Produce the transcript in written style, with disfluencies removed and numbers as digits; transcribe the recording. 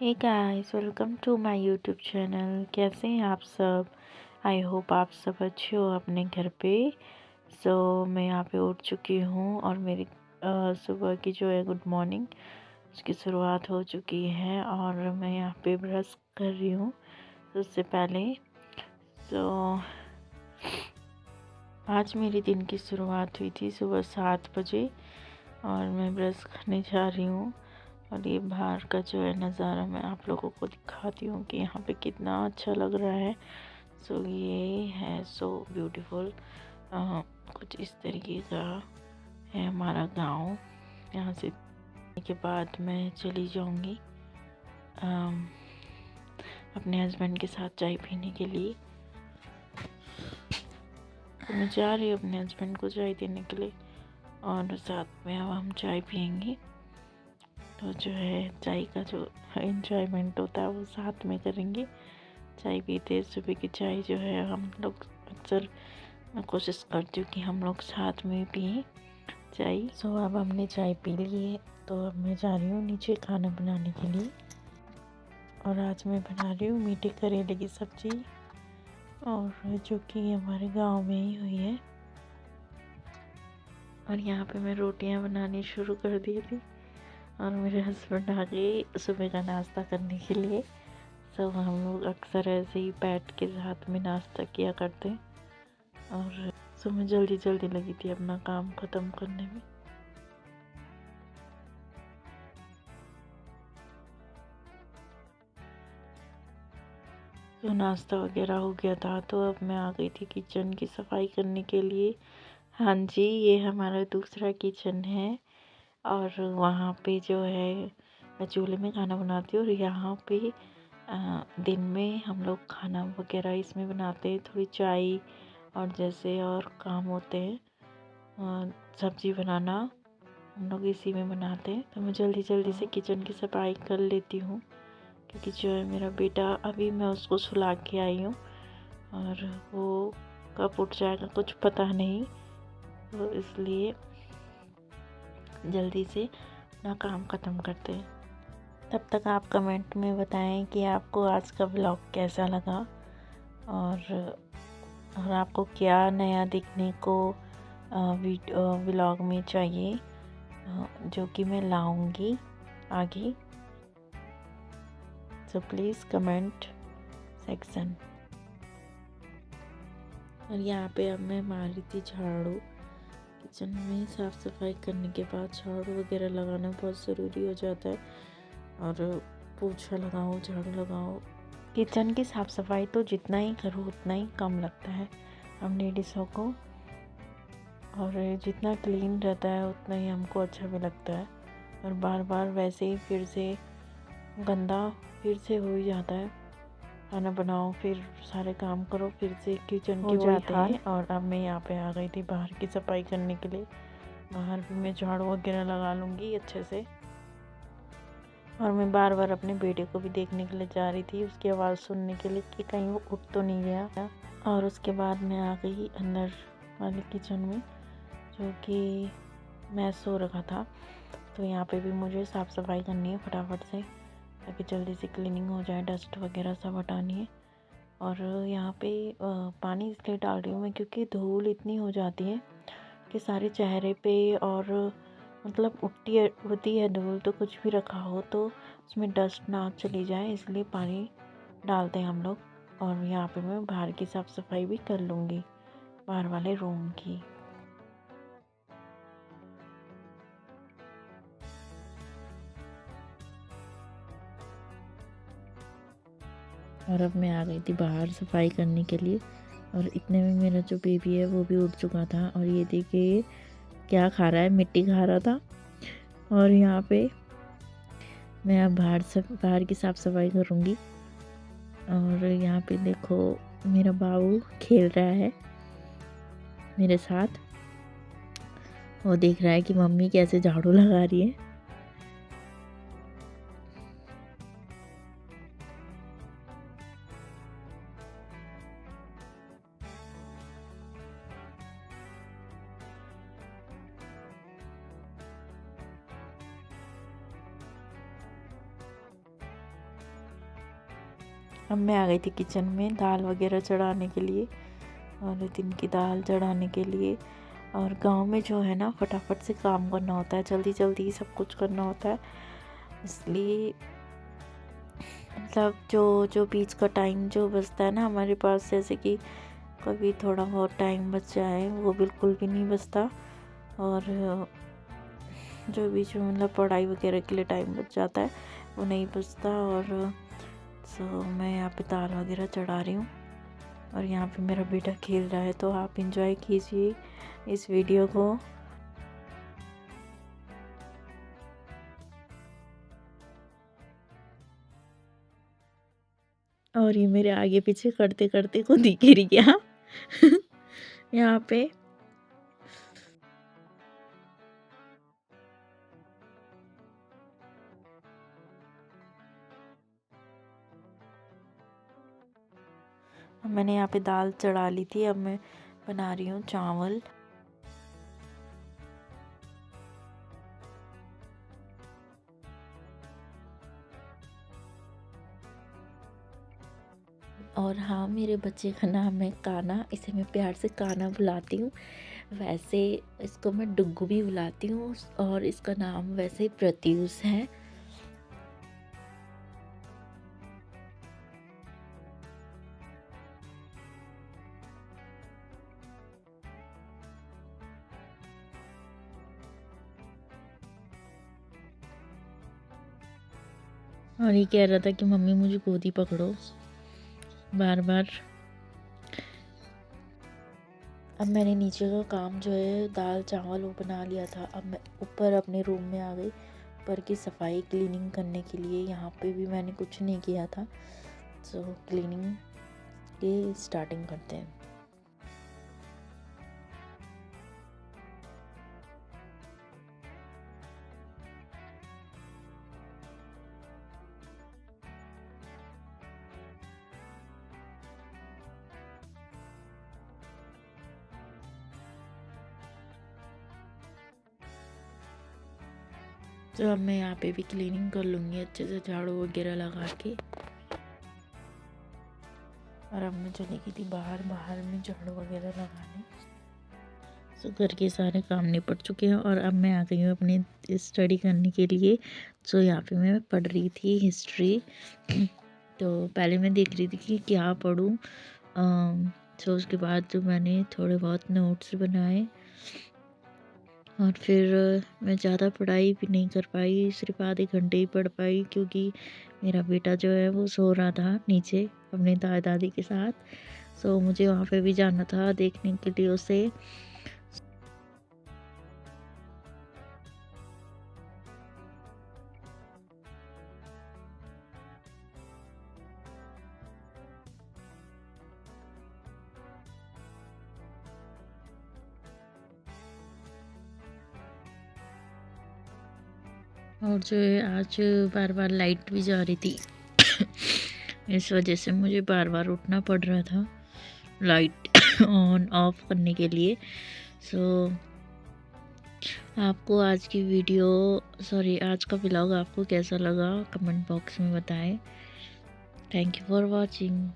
Hey guys, welcome to my YouTube channel. कैसे हैं आप सब? आई होप आप सब अच्छे हो अपने घर पे। मैं यहाँ पे उठ चुकी हूँ और मेरी सुबह की जो है गुड मॉर्निंग उसकी शुरुआत हो चुकी है और मैं यहाँ पे ब्रश कर रही हूँ। तो उससे पहले आज मेरे दिन की शुरुआत हुई थी सुबह 7 बजे और मैं ब्रश करने जा रही हूँ। और ये बाहर का जो है नज़ारा मैं आप लोगों को दिखाती हूँ कि यहाँ पे कितना अच्छा लग रहा है। ये है सो ब्यूटीफुल। कुछ इस तरीके का है हमारा गांव। यहाँ से के बाद मैं चली जाऊँगी अपने हस्बैंड के साथ चाय पीने के लिए। तो मैं जा रही हूँ अपने हस्बैंड को चाय देने के लिए और साथ में अब हम चाय पियेंगे। तो जो है चाय का जो एंजॉयमेंट होता है वो साथ में करेंगे। चाय पीते सुबह की चाय जो है हम लोग अक्सर मैं कोशिश करती हूँ कि हम लोग साथ में पिए चाय। अब हमने चाय पी ली है तो अब मैं जा रही हूँ नीचे खाना बनाने के लिए। और आज मैं बना रही हूँ मीठे करेले की सब्ज़ी और जो कि हमारे गांव में ही हुई है। और यहाँ पे मैं रोटियाँ बनानी शुरू कर दी थी और मेरे हस्बैंड आ गए सुबह का नाश्ता करने के लिए। हम लोग अक्सर ऐसे ही बैठ के साथ में नाश्ता किया करते हैं। और मैं जल्दी जल्दी लगी थी अपना काम ख़त्म करने में। तो नाश्ता वगैरह हो गया था तो अब मैं आ गई थी किचन की सफाई करने के लिए। हाँ जी, ये हमारा दूसरा किचन है और वहाँ पे जो है मैं चूल्हे में खाना बनाती हूँ और यहाँ पे दिन में हम लोग खाना वगैरह इसमें बनाते हैं। थोड़ी चाय और जैसे और काम होते हैं सब्ज़ी बनाना हम लोग इसी में बनाते हैं। तो मैं जल्दी जल्दी से किचन की सफाई कर लेती हूँ क्योंकि जो है मेरा बेटा अभी मैं उसको सुला के आई हूँ और वो कब उठ जाएगा कुछ पता नहीं। तो इसलिए जल्दी से अपना काम ख़त्म करते हैं। तब तक आप कमेंट में बताएं कि आपको आज का व्लॉग कैसा लगा और आपको क्या नया देखने को व्लॉग में चाहिए जो कि मैं लाऊंगी आगे। Please comment section. और यहाँ पे अब मैं मार रही थी झाड़ू। किचन में साफ़ सफाई करने के बाद झाड़ू वगैरह लगाना बहुत ज़रूरी हो जाता है और पोछा लगाओ झाड़ू लगाओ। किचन की साफ़ सफाई तो जितना ही करो उतना ही कम लगता है हम लेडीज़ों को और जितना क्लीन रहता है उतना ही हमको अच्छा भी लगता है। और बार बार वैसे ही फिर से गंदा फिर से हो ही जाता है। खाना बनाओ फिर सारे काम करो फिर से किचन की जाते हैं। और अब मैं यहाँ पे आ गई थी बाहर की सफाई करने के लिए। बाहर भी मैं झाड़ू वगैरह लगा लूँगी अच्छे से। और मैं बार बार अपने बेटे को भी देखने के लिए जा रही थी उसकी आवाज़ सुनने के लिए कि कहीं वो उठ तो नहीं गया। और उसके बाद मैं आ गई अंदर वाले किचन में जो कि मैं सो रखा था। तो यहाँ पे भी मुझे साफ़ सफाई करनी है फटाफट से ताकि जल्दी से क्लीनिंग हो जाए। डस्ट वगैरह सब हटानी है। और यहाँ पे पानी इसलिए डाल रही हूँ मैं क्योंकि धूल इतनी हो जाती है कि सारे चेहरे पे और मतलब उड़ती है धूल। तो कुछ भी रखा हो तो उसमें डस्ट ना चली जाए इसलिए पानी डालते हैं हम लोग। और यहाँ पे मैं बाहर की साफ़ सफाई भी कर लूँगी बाहर वाले रूम की। और अब मैं आ गई थी बाहर सफाई करने के लिए और इतने में मेरा जो बेबी है वो भी उठ चुका था। और ये देखिए क्या खा रहा है, मिट्टी खा रहा था। और यहाँ पे मैं अब बाहर की साफ़ सफाई करूँगी। और यहाँ पे देखो मेरा बाबू खेल रहा है मेरे साथ। वो देख रहा है कि मम्मी कैसे झाड़ू लगा रही है। अब मैं आ गई थी किचन में दाल वगैरह चढ़ाने के लिए और दिन की दाल चढ़ाने के लिए। और गांव में जो है ना फटाफट से काम करना होता है, जल्दी जल्दी सब कुछ करना होता है, इसलिए मतलब जो जो बीच का टाइम जो बचता है ना हमारे पास, जैसे कि कभी थोड़ा बहुत टाइम बच जाए, वो बिल्कुल भी नहीं बचता। और जो बीच में मतलब पढ़ाई वगैरह के लिए टाइम बच जाता है वो नहीं बचता। और मैं यहाँ पे दाल वगैरह चढ़ा रही हूँ और यहाँ पे मेरा बेटा खेल रहा है, तो आप इंजॉय कीजिए इस वीडियो को। और ये मेरे आगे पीछे करते करते खुद ही गिर गया यहाँ पे। मैंने यहाँ पे दाल चढ़ा ली थी, अब मैं बना रही हूँ चावल। और हाँ, मेरे बच्चे का नाम है काना, इसे मैं प्यार से काना बुलाती हूँ। वैसे इसको मैं डुग्गू भी बुलाती हूँ और इसका नाम वैसे प्रत्यूष है। और ये कह रहा था कि मम्मी मुझे गोदी पकड़ो बार बार। अब मैंने नीचे का काम जो है दाल चावल वो बना लिया था। अब मैं ऊपर अपने रूम में आ गई, ऊपर की सफाई क्लीनिंग करने के लिए। यहाँ पे भी मैंने कुछ नहीं किया था, तो क्लीनिंग की स्टार्टिंग करते हैं। तो अब मैं यहाँ पे भी क्लीनिंग कर लूँगी अच्छे से झाड़ू वगैरह लगा के। और अब मैं चली गई थी बाहर में झाड़ू वगैरह लगाने। तो घर के सारे काम निपट चुके हैं और अब मैं आ गई हूँ अपनी स्टडी करने के लिए। तो यहाँ पे मैं पढ़ रही थी हिस्ट्री। तो पहले मैं देख रही थी कि क्या पढूं। तो उसके बाद जो मैंने थोड़े बहुत नोट्स बनाए और फिर मैं ज़्यादा पढ़ाई भी नहीं कर पाई, सिर्फ आधे घंटे ही पढ़ पाई, क्योंकि मेरा बेटा जो है वो सो रहा था नीचे अपने दादा दादी के साथ। सो मुझे वहाँ पे भी जाना था देखने के लिए उसे। और जो है आज बार बार लाइट भी जा रही थी इस वजह से मुझे बार बार उठना पड़ रहा था लाइट ऑन ऑफ करने के लिए। सो आपको आज की वीडियो आज का व्लॉग आपको कैसा लगा कमेंट बॉक्स में बताएं। Thank you for watching.